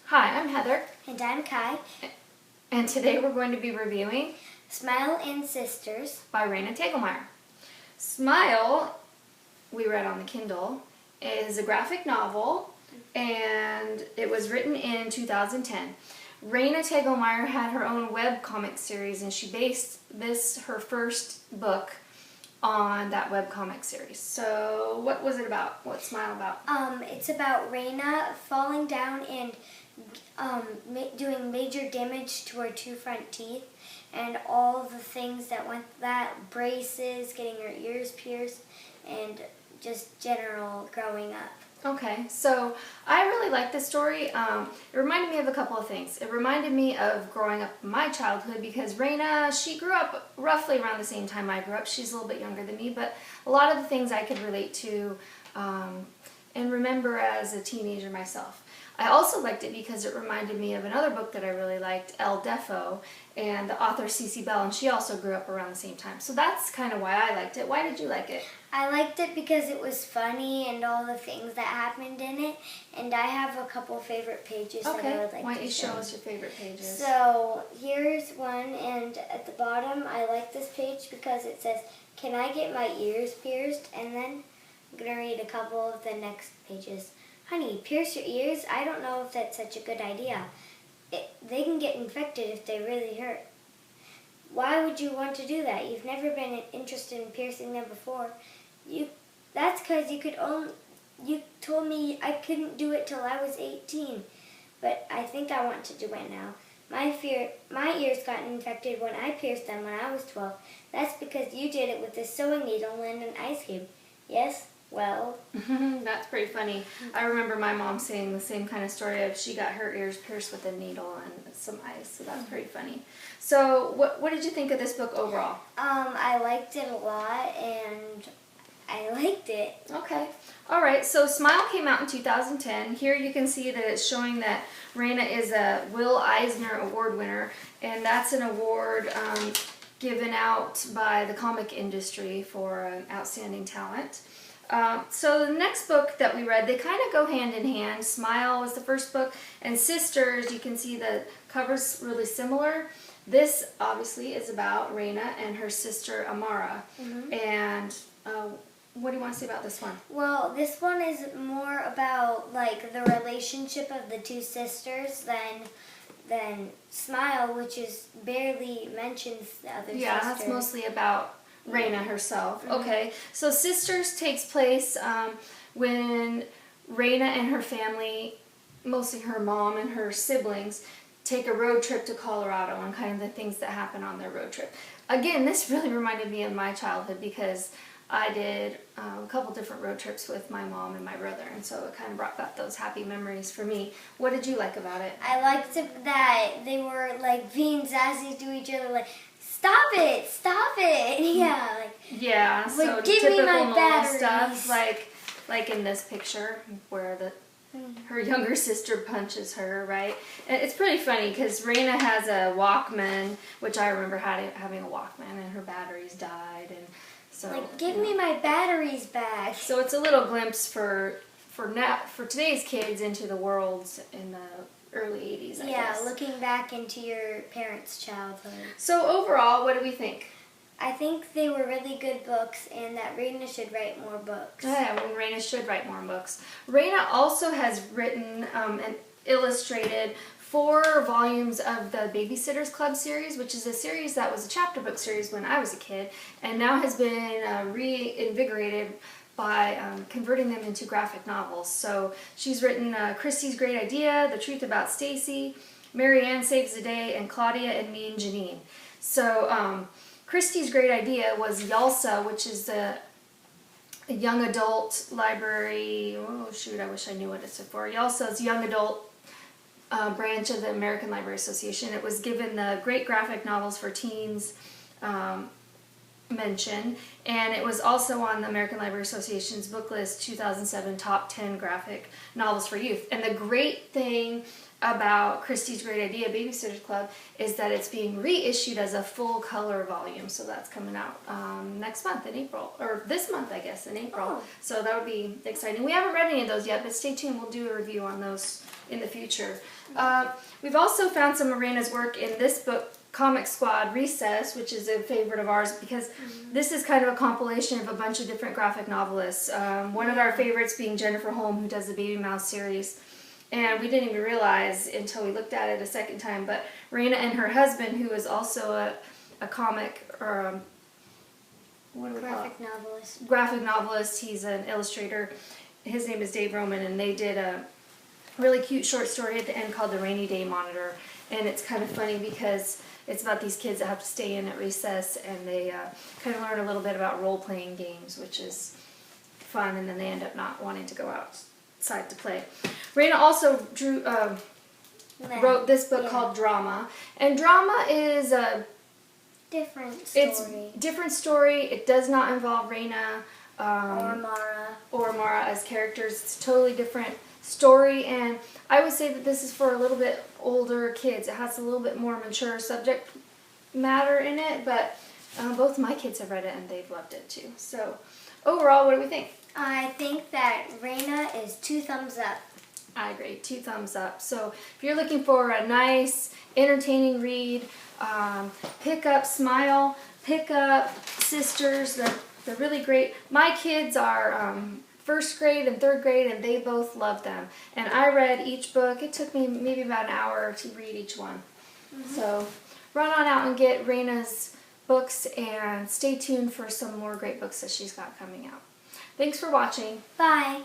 Hi, I'm Heather. And I'm Kai. And today we're going to be reviewing Smile and Sisters by Raina Telgemeier. Smile, we read on the Kindle, is a graphic novel and it was written in 2010. Raina Telgemeier had her own webcomic series and she based her first book on that webcomic series. So what was it about? What's Smile about? It's about Raina falling down and doing major damage to her two front teeth and all the things that went with that, braces, getting her ears pierced, and just general growing up. Okay, so I really like this story. It reminded me of a couple of things. It reminded me of growing up in my childhood because Raina, she grew up roughly around the same time I grew up. She's a little bit younger than me, but a lot of the things I could relate to and remember as a teenager myself. I also liked it because it reminded me of another book that I really liked, El Defo, and the author Cece Bell, and she also grew up around the same time. So that's kind of why I liked it. Why did you like it? I liked it because it was funny and all the things that happened in it, and I have a couple favorite pages that I would like to show. Why don't you show us your favorite pages? So here's one, and at the bottom I like this page because it says, "Can I get my ears pierced?" And then I'm going to read a couple of the next pages. "Honey, pierce your ears? I don't know if that's such a good idea. They can get infected if they really hurt. Why would you want to do that? You've never been interested in piercing them before. That's because you told me I couldn't do it till I was 18. But I think I want to do it now. My ears got infected when I pierced them when I was 12. That's because you did it with a sewing needle and an ice cube. Yes? Well." That's pretty funny. I remember my mom saying the same kind of story of she got her ears pierced with a needle and some ice, so that's pretty funny. So what did you think of this book overall? I liked it a lot, and I liked it. Okay. All right, so Smile came out in 2010. Here you can see that it's showing that Raina is a Will Eisner Award winner, and that's an award given out by the comic industry for an outstanding talent. So the next book that we read, they kind of go hand in hand. Smile was the first book, and Sisters, you can see the cover's really similar. This obviously is about Raina and her sister Amara. And what do you want to say about this one? Well, this one is more about like the relationship of the two sisters than Smile, which is barely mentions the other sister. Yeah, that's mostly about Raina herself. Okay, so Sisters takes place when Raina and her family, mostly her mom and her siblings, take a road trip to Colorado and kind of the things that happen on their road trip. Again, this really reminded me of my childhood because I did a couple different road trips with my mom and my brother, and so it kind of brought back those happy memories for me. What did you like about it? I liked that they were like being sassy to each other, like, "Stop it! Stop it!" Yeah, like, yeah. So like, give typical me my mom batteries. stuff, like in this picture where her younger sister punches her, right? And it's pretty funny because Raina has a Walkman, which I remember having a Walkman, and her batteries died, and so like, give me my batteries back. So it's a little glimpse for today's kids into the world in the early 80s, I guess. Looking back into your parents' childhood. So overall, what do we think? I think they were really good books and that Raina should write more books. Yeah, well, Raina should write more books. Raina also has written and illustrated 4 volumes of the Babysitter's Club series, which is a series that was a chapter book series when I was a kid, and now has been reinvigorated by converting them into graphic novels. So she's written Christy's Great Idea, The Truth About Stacy, Mary Ann Saves the Day, and Claudia and Me and Janine. So Christy's Great Idea was YALSA, which is a young adult library. Oh shoot, I wish I knew what it stood for. YALSA is Young Adult branch of the American Library Association. It was given the Great Graphic Novels for Teens mention, and it was also on the American Library Association's book list 2007 top 10 graphic novels for youth. And the great thing about Christy's Great Idea Babysitters Club is that it's being reissued as a full color volume, so that's coming out next month in April, or this month I guess in April. Oh. So that would be exciting. We haven't read any of those yet, but stay tuned, we'll do a review on those in the future. We've also found some of Raina's work in this book, Comic Squad Recess, which is a favorite of ours because this is kind of a compilation of a bunch of different graphic novelists. One of our favorites being Jennifer Holm, who does the Baby Mouse series. And we didn't even realize until we looked at it a second time, but Raina and her husband, who is also a comic, or what do we call it? Novelist. Graphic novelist, he's an illustrator. His name is Dave Roman, and they did a really cute short story at the end called The Rainy Day Monitor. And it's kind of funny because it's about these kids that have to stay in at recess, and they kind of learn a little bit about role-playing games, which is fun, and then they end up not wanting to go outside to play. Raina also wrote this book called Drama, and Drama is a different story. It's different story. It does not involve Raina or Mara as characters. It's a totally different story, and I would say that this is for a little bit older kids. It has a little bit more mature subject matter in it, but both my kids have read it and they've loved it too. So overall, what do we think? I think that Raina is 2 thumbs up. I agree, 2 thumbs up. So if you're looking for a nice, entertaining read, pick up Smile, pick up Sisters. They're really great. My kids are first grade and third grade, and they both love them. And I read each book. It took me maybe about an hour to read each one. So run on out and get Raina's books, and stay tuned for some more great books that she's got coming out. Thanks for watching. Bye.